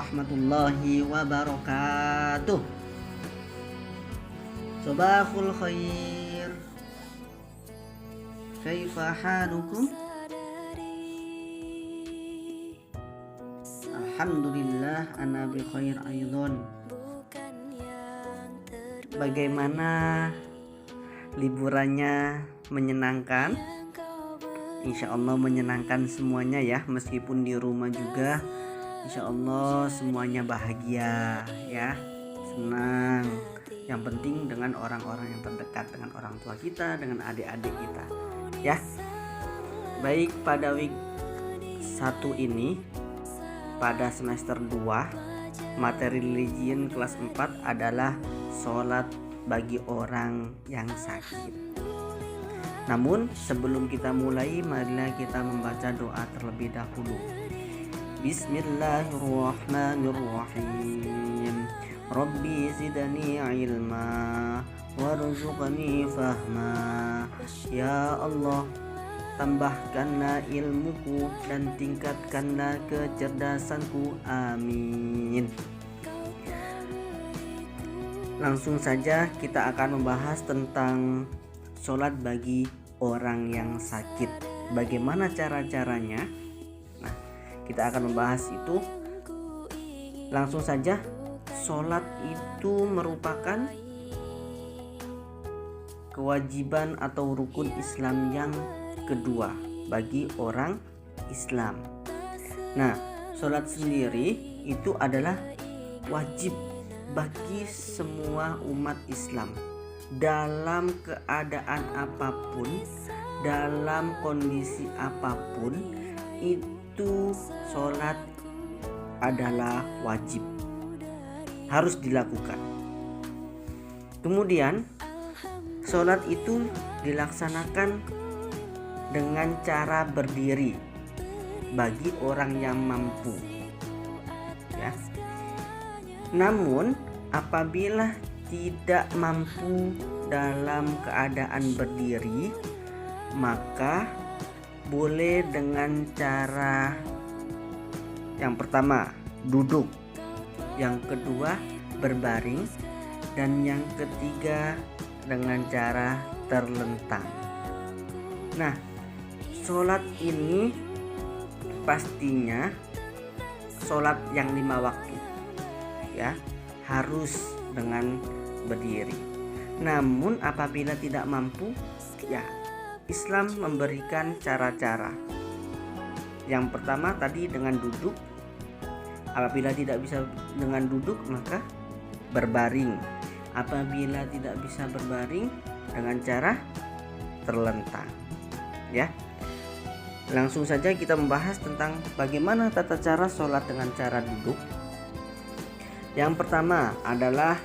warahmatullahi wabarakatuh. Sabahul khair. Kaifa halukum? Alhamdulillah ana bi khair aidon. Bagaimana liburannya, menyenangkan? Insya Allah menyenangkan semuanya ya, meskipun di rumah juga Insya Allah semuanya bahagia ya, senang. Yang penting dengan orang-orang yang terdekat, dengan orang tua kita, dengan adik-adik kita ya. Baik, pada week 1 ini, pada semester 2 materi religion kelas 4 adalah sholat bagi orang yang sakit. Namun sebelum kita mulai, marilah kita membaca doa terlebih dahulu. Bismillahirrahmanirrahim. Rabbi zidni ilma warzuqni fahma. Ya Allah, tambahkanlah ilmuku dan tingkatkanlah kecerdasanku. Amin. Langsung saja kita akan membahas tentang sholat bagi orang yang sakit. Bagaimana cara-caranya? Nah, kita akan membahas itu. Langsung saja, sholat itu merupakan kewajiban atau rukun Islam yang kedua bagi orang Islam. Nah, sholat sendiri itu adalah wajib bagi semua umat Islam. Dalam keadaan apapun, dalam kondisi apapun, itu sholat adalah wajib, harus dilakukan. Kemudian sholat itu dilaksanakan dengan cara berdiri bagi orang yang mampu ya. Namun apabila tidak mampu dalam keadaan berdiri, maka boleh dengan cara yang pertama duduk, yang kedua berbaring, dan yang ketiga dengan cara terlentang. Nah, sholat ini pastinya sholat yang 5 waktu ya, harus dengan berdiri. Namun apabila tidak mampu ya, Islam memberikan cara-cara. Yang pertama tadi dengan duduk. Apabila tidak bisa dengan duduk, maka berbaring. Apabila tidak bisa berbaring, dengan cara terlentang ya. Langsung saja kita membahas tentang bagaimana tata cara sholat dengan cara duduk. Yang pertama adalah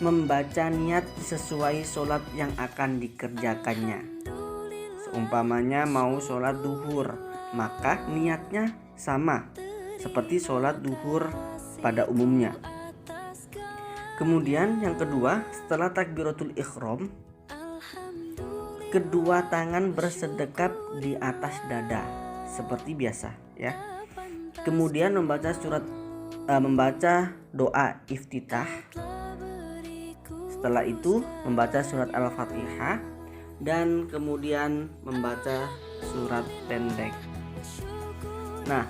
membaca niat sesuai sholat yang akan dikerjakannya. Seumpamanya mau sholat duhur, maka niatnya sama seperti sholat duhur pada umumnya. Kemudian yang kedua, setelah takbiratul ihram, kedua tangan bersedekap di atas dada seperti biasa ya. Kemudian membaca doa iftitah. Setelah itu membaca surat Al-Fatihah dan kemudian membaca surat pendek. Nah,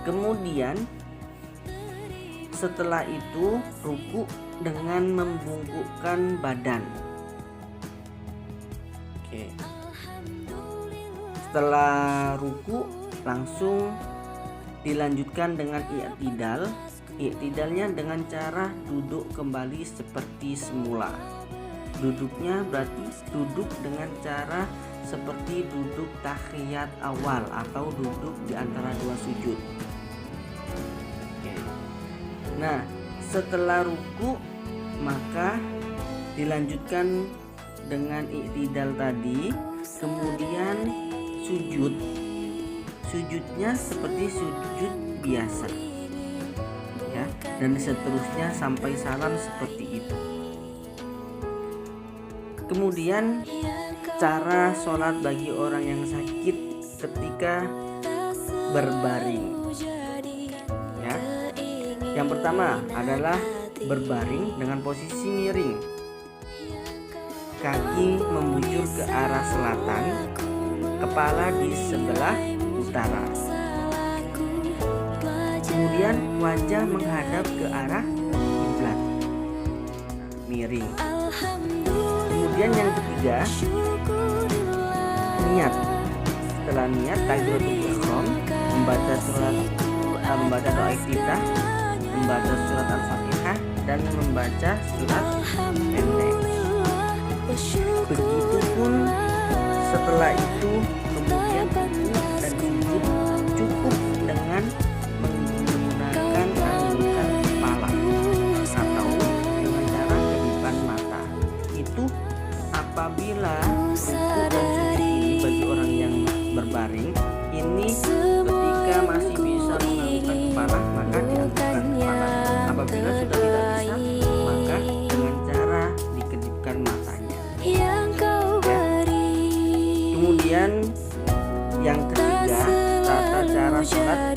kemudian setelah itu ruku dengan membungkukkan badan. Oke. Setelah ruku langsung dilanjutkan dengan i'tidal. I'tidalnya dengan cara duduk kembali seperti semula. Duduknya berarti duduk dengan cara seperti duduk tahiyat awal atau duduk di antara 2 sujud. Oke. Nah, setelah ruku maka dilanjutkan dengan i'tidal tadi, kemudian sujud. Sujudnya seperti sujud biasa ya, dan seterusnya sampai salam seperti itu. Kemudian cara sholat bagi orang yang sakit ketika berbaring ya. Yang pertama adalah berbaring dengan posisi miring, kaki membujur ke arah selatan, kepala di sebelah utara. Kemudian wajah menghadap ke arah kiblat, miring. Kemudian yang ketiga, niat. Setelah niat, takbiratul ihram, membaca doa iftitah, membaca surat Al-Fatihah, dan membaca surat pendek. Begitupun setelah itu kemudian rukuk dan sujud cukup dengan menggunakan anggukan kepala atau dengan cara kedipan mata. Itu apabila rukuk dan sujud ini bagi orang yang berbaring ini ketika masih bisa menganggukkan kepala maka dianggukkan kepala. Apabila sudah tidak bisa maka dengan cara dikedipkan matanya. Ya. Kemudian yang ketiga, tata cara sholat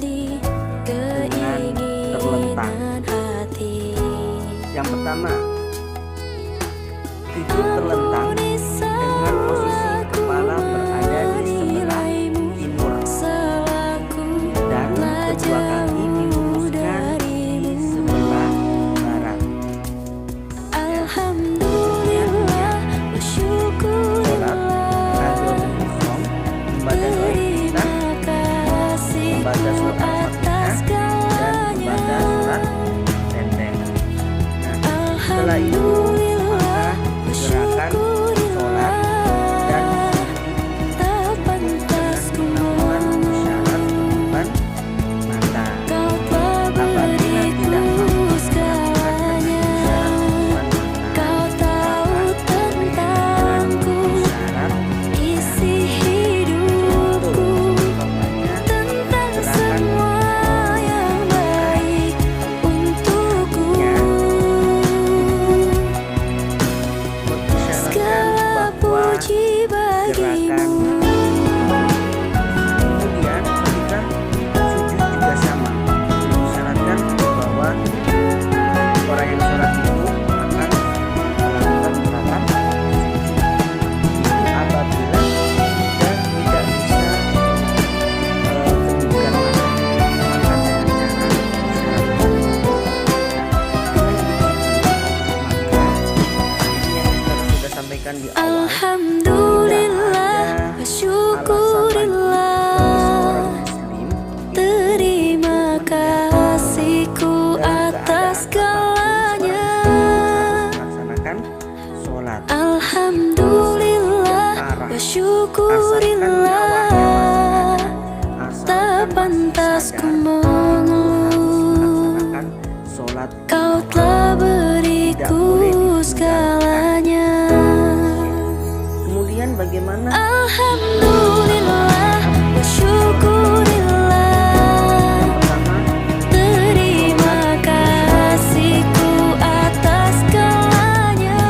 dengan terlentang. Yang pertama, tidur terlentang dengan posisi kepala berada di sebelah timur dan kedua kaki diluruskan di sebelah barat. Ya. Membaca doa iftitah, membaca surat Al-Fatihah, dan membaca surat pendek. Nah, setelah itu maka gerakan sholat dan dengan melakukan isyarat kedipan mata. Apabila tidak mampu melakukan isyarat kedipan mata, maka dengan isyarat gerakan. Kemudian ketika sujud juga sama, disyaratkan bahwa orang yang sholat itu akan melakukan gerakan sujud. Apabila kita tidak bisa kedipkan mata, maka dengan cara isyaratkan. Maka ini yang kita sudah sampaikan di awal. Alhamdulillah wa syukurillah, terima kasihku atas segalanya. Melaksanakan sholat. Alhamdulillah wa syukurillah, tak pantas ku mengeluh, sholat. kau telah beriku segalanya. Kemudian bagaimana? Alhamdulillah wa syukurillah, terima kasihku atas segalanya.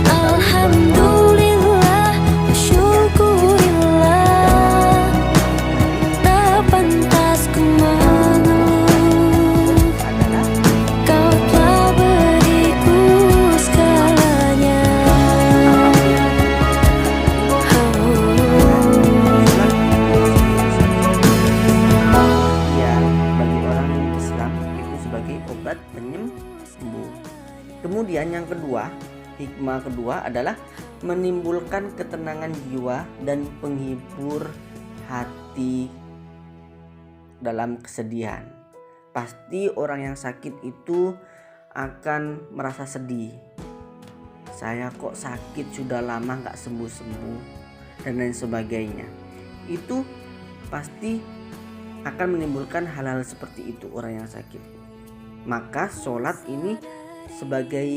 Alhamdulillah wa syukurillah, tak pantas ku mengeluh, kau telah beriku segalanya. Ya, bagi orang Islam itu sebagai obat penyembuh. Kemudian yang kedua, hikmah kedua adalah menimbulkan ketenangan jiwa dan penghibur hati dalam kesedihan. Pasti orang yang sakit itu akan merasa sedih. Saya kok sakit sudah lama gak sembuh-sembuh dan lain sebagainya. Itu pasti akan menimbulkan hal-hal seperti itu orang yang sakit. Maka sholat ini sebagai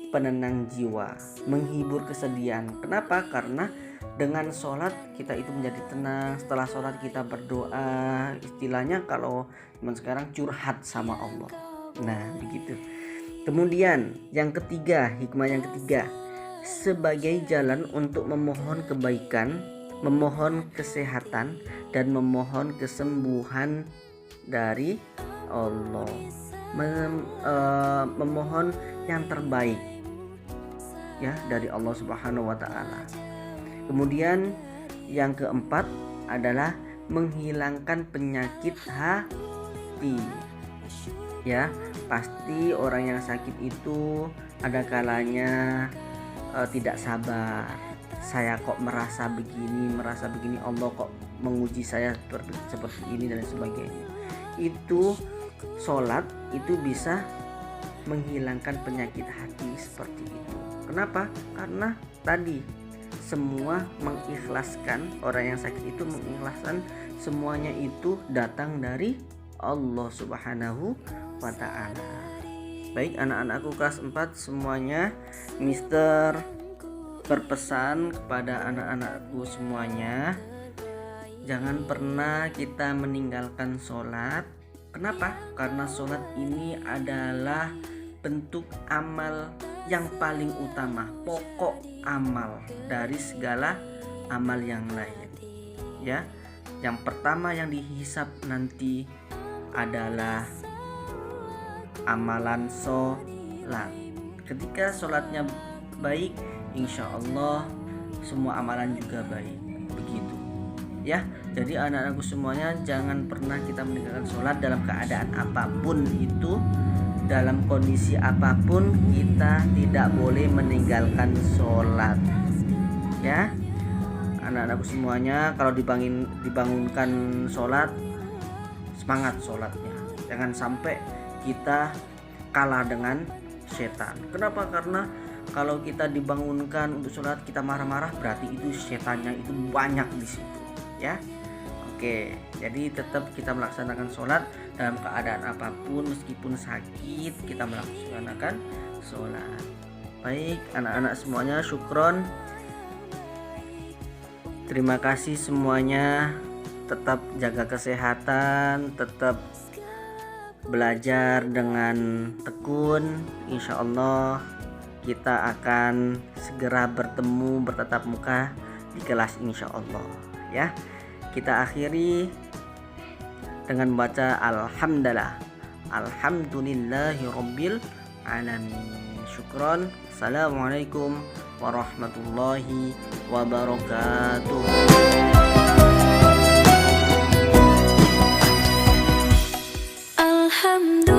penenang jiwa, menghibur kesedihan. Kenapa? Karena dengan sholat kita itu menjadi tenang. Setelah sholat kita berdoa, istilahnya kalau zaman sekarang curhat sama Allah. Nah begitu. Kemudian yang ketiga, hikmah yang ketiga, sebagai jalan untuk memohon kebaikan, memohon kesehatan, dan memohon kesembuhan dari Allah, memohon yang terbaik ya dari Allah Subhanahu wa taala. Kemudian yang keempat adalah menghilangkan penyakit hati. Ya, pasti orang yang sakit itu ada kalanya tidak sabar. Saya kok merasa begini, Allah kok menguji saya seperti ini dan sebagainya. Itu sholat itu bisa menghilangkan penyakit hati seperti itu. Kenapa? Karena tadi semua mengikhlaskan, orang yang sakit itu mengikhlaskan semuanya itu datang dari Allah Subhanahu wa ta'ala. Baik anak-anakku kelas 4 semuanya, Mister berpesan kepada anak-anakku semuanya, jangan pernah kita meninggalkan sholat. Kenapa? Karena sholat ini adalah bentuk amal yang paling utama, pokok amal dari segala amal yang lain. Ya, yang pertama yang dihisab nanti adalah amalan sholat. Ketika sholatnya baik, insya Allah semua amalan juga baik. Begitu ya. Jadi anak-anakku semuanya, jangan pernah kita meninggalkan sholat dalam keadaan apapun itu, dalam kondisi apapun kita tidak boleh meninggalkan sholat ya. Anak-anakku semuanya, kalau dibangunkan sholat, semangat sholatnya, jangan sampai kita kalah dengan setan. Kenapa? Karena kalau kita dibangunkan untuk sholat kita marah-marah, berarti itu setannya itu banyak di situ ya. Oke, jadi tetap kita melaksanakan sholat dalam keadaan apapun, meskipun sakit kita melaksanakan sholat. Baik anak-anak semuanya, syukron, terima kasih semuanya. Tetap jaga kesehatan, tetap belajar dengan tekun. Insya Allah kita akan segera bertemu, bertatap muka di kelas insya Allah ya. Kita akhiri dengan membaca alhamdulillah, alhamdulillahirabbil alamin. Syukron. Assalamualaikum warahmatullahi wabarakatuh. Alhamdulillah.